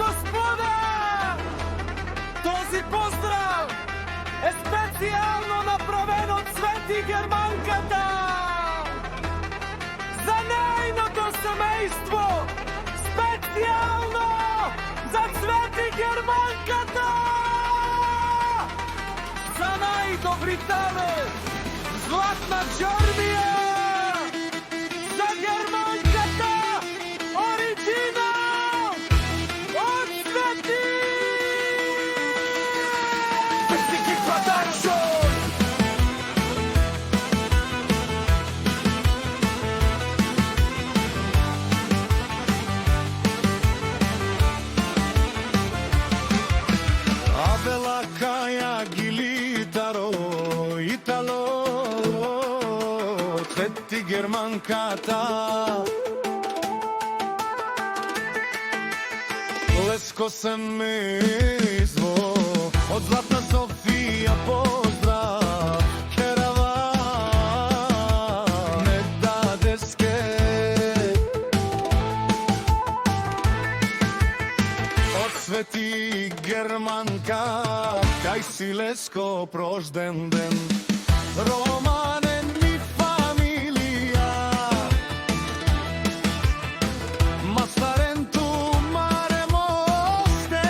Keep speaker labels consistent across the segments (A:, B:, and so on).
A: господа! Този поздрав е специјално направен од Свети Германката! За нејното семејство! Специјално за Свети Германката! За најдобрите златна Џормија! За Германката! Оригинал! Од Свети! Свети Продакшн!
B: Abela Kaya Gilitaro Italo Свети Германката Леско семејство од Златна Софија поздрав Кераван не дадеске од Свети Германка кај си Леско прожден ден Романен ми фамилија Мастаренту маре мосте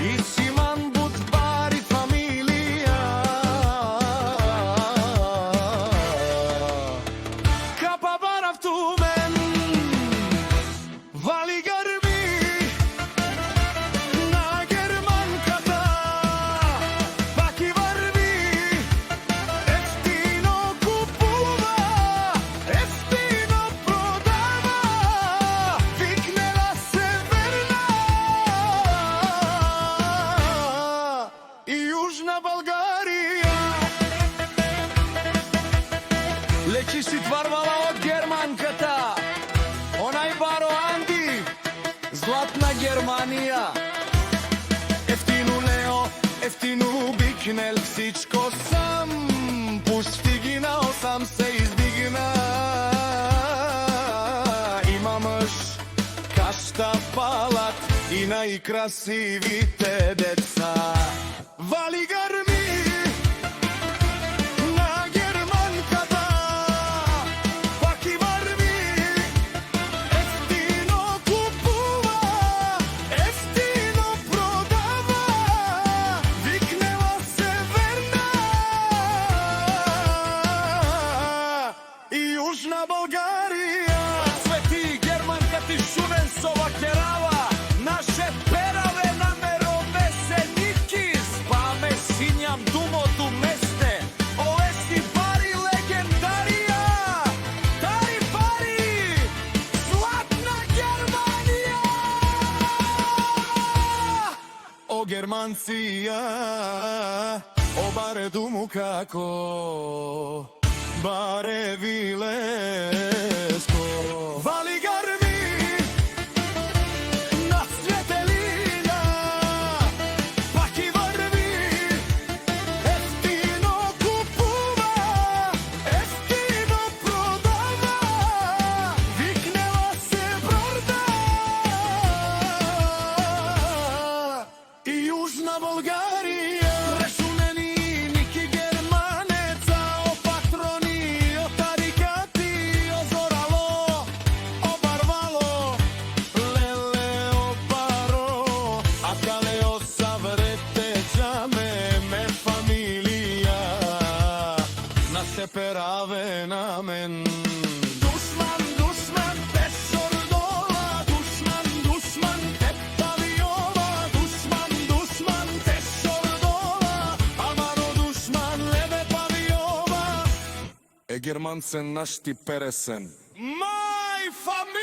B: И Симан Будбари фамилија Капа барав тумен Вали грби на Германката Пак и врви Ефтино купува Ефтино продава Викнела Северна И Јужна Българија Лечи си тварвала од Германката Онај баро Анди Златна Германија Ефтину Лео, ефтину Бикнел Всичко сам постигнал, сам се издигна Има мъж, кашта палат И најкрасивите деца Вали грми на Германката Пак и врви Ефтино купува Ефтино продава Викнела Северна И Јужна Българија Свети Германката и Шувенцова Керава Наше пераве на меровесеники Спаме синјам думото месте Олесни пари легендарија Тари пари Златна Германија О Германција О баре думу како Баре Вилеско Вали грми на Светелина Пак и врви Ефтино купува Ефтино продава Викнела се Брорда И Јужна Българија Решунени Ники Германеца О патрони, о тарикати О зорало, о барвало Леле, о баро А кале о саврете џаме Ме фамилија На се пераве на мен Душман, душман, пешор дола Душман, душман, те павиова Душман, душман, пешор дола Амаро душман, лебе павиова Е германцен наш ти пересен Мај фамилија